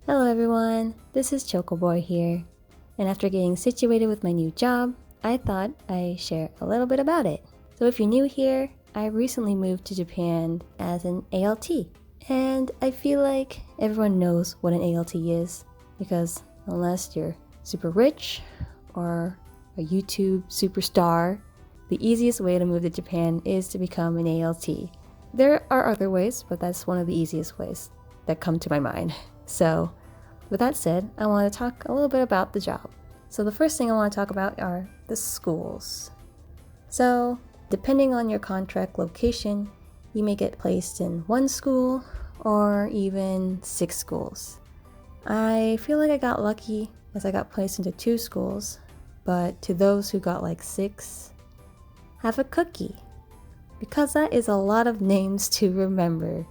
Hello everyone, this is Chocoboar here, and after getting situated with my new job, I thought I'd share a little bit about it. So if you're new here, I recently moved to Japan as an ALT, and I feel like everyone knows what an ALT is, because unless you're super rich or a YouTube superstar, the easiest way to move to Japan is to become an ALT. There are other ways, but that's one of the easiest ways that come to my mind. So, with that said, I want to talk a little bit about the job. So the first thing I want to talk about are the schools. So, depending on your contract location, you may get placed in one school or even 6 schools. I feel like I got lucky as I got placed into 2 schools, but to those who got like 6, have a cookie. Because that is a lot of names to remember.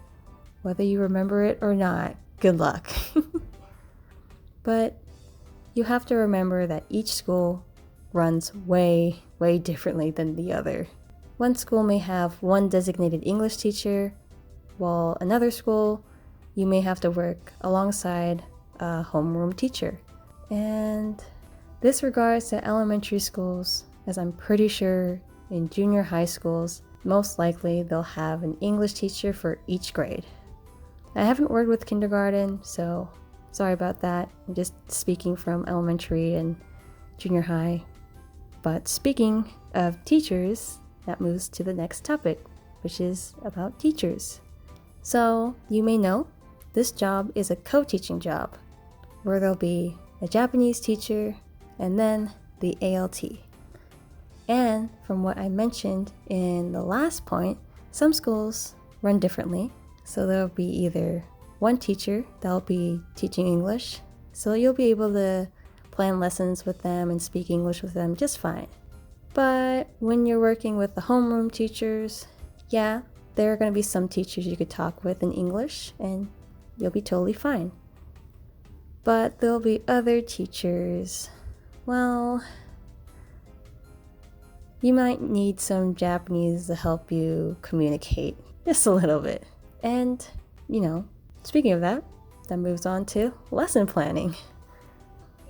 Whether you remember it or not, good luck. But you have to remember that each school runs way differently than the other. One school may have one designated English teacher, while another school you may have to work alongside a homeroom teacher. And this regards to elementary schools, as I'm pretty sure in junior high schools, most likely they'll have an English teacher for each grade. I haven't worked with kindergarten, so sorry about that. I'm just speaking from elementary and junior high. But speaking of teachers, that moves to the next topic, which is about teachers. So you may know, this job is a co-teaching job, where there'll be a Japanese teacher and then the ALT. And from what I mentioned in the last point, some schools run differently. So there'll be either one teacher that'll be teaching English, so you'll be able to plan lessons with them and speak English with them just fine. But when you're working with the homeroom teachers, yeah, there are going to be some teachers you could talk with in English and you'll be totally fine. But there'll be other teachers, well, you might need some Japanese to help you communicate just a little bit. And, speaking of that, that moves on to lesson planning.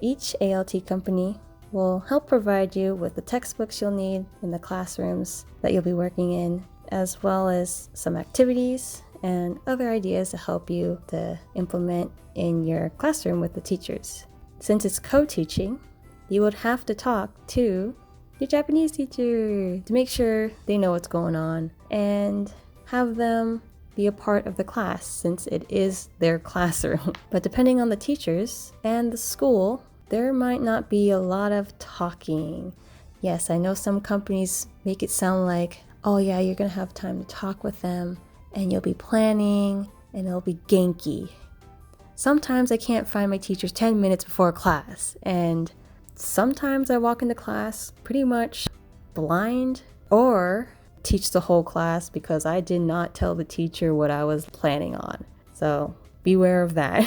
Each ALT company will help provide you with the textbooks you'll need in the classrooms that you'll be working in, as well as some activities and other ideas to help you to implement in your classroom with the teachers. Since it's co-teaching, you would have to talk to your Japanese teacher to make sure they know what's going on and have them be a part of the class since it is their classroom. But depending on the teachers and the school, there might not be a lot of talking. Yes, I know some companies make it sound like, oh yeah, you're gonna have time to talk with them and you'll be planning and it'll be Genki. Sometimes I can't find my teachers 10 minutes before class, and sometimes I walk into class pretty much blind or teach the whole class because I did not tell the teacher what I was planning on. So beware of that.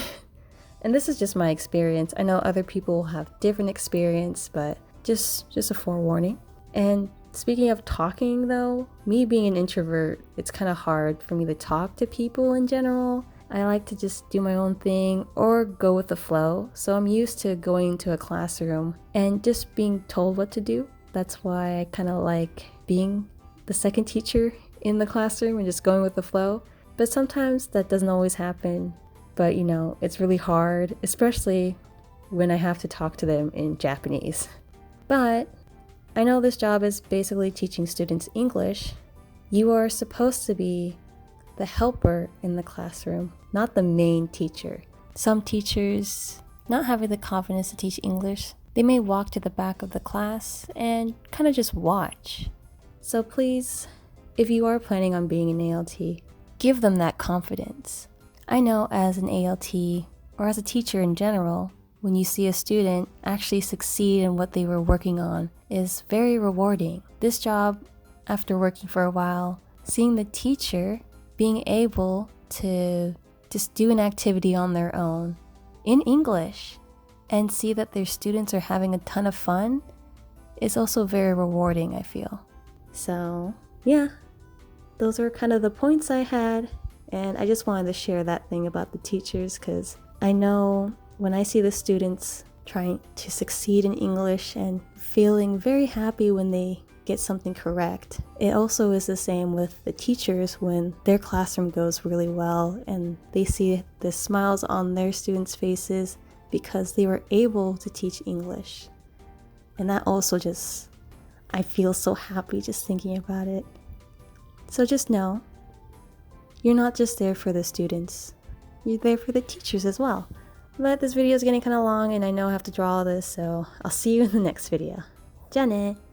And this is just my experience. I know other people have different experience, but just a forewarning. And speaking of talking though, me being an introvert, it's kind of hard for me to talk to people in general. I like to just do my own thing or go with the flow. So I'm used to going to a classroom and just being told what to do. That's why I kind of like being the second teacher in the classroom and just going with the flow. But sometimes that doesn't always happen. But it's really hard, especially when I have to talk to them in Japanese. But I know this job is basically teaching students English. You are supposed to be the helper in the classroom, not the main teacher. Some teachers, not having the confidence to teach English, they may walk to the back of the class and kind of just watch. So please, if you are planning on being an ALT, give them that confidence. I know as an ALT, or as a teacher in general, when you see a student actually succeed in what they were working on is very rewarding. This job, after working for a while, seeing the teacher being able to just do an activity on their own in English and see that their students are having a ton of fun is also very rewarding, I feel. So yeah, those are kind of the points I had, and I just wanted to share that thing about the teachers because I know when I see the students trying to succeed in English and feeling very happy when they get something correct, it also is the same with the teachers when their classroom goes really well and they see the smiles on their students' faces because they were able to teach English. And that also just, I feel so happy just thinking about it. So just know, you're not just there for the students, you're there for the teachers as well. But this video is getting kind of long and I know I have to draw all this, so I'll see you in the next video. じゃあね。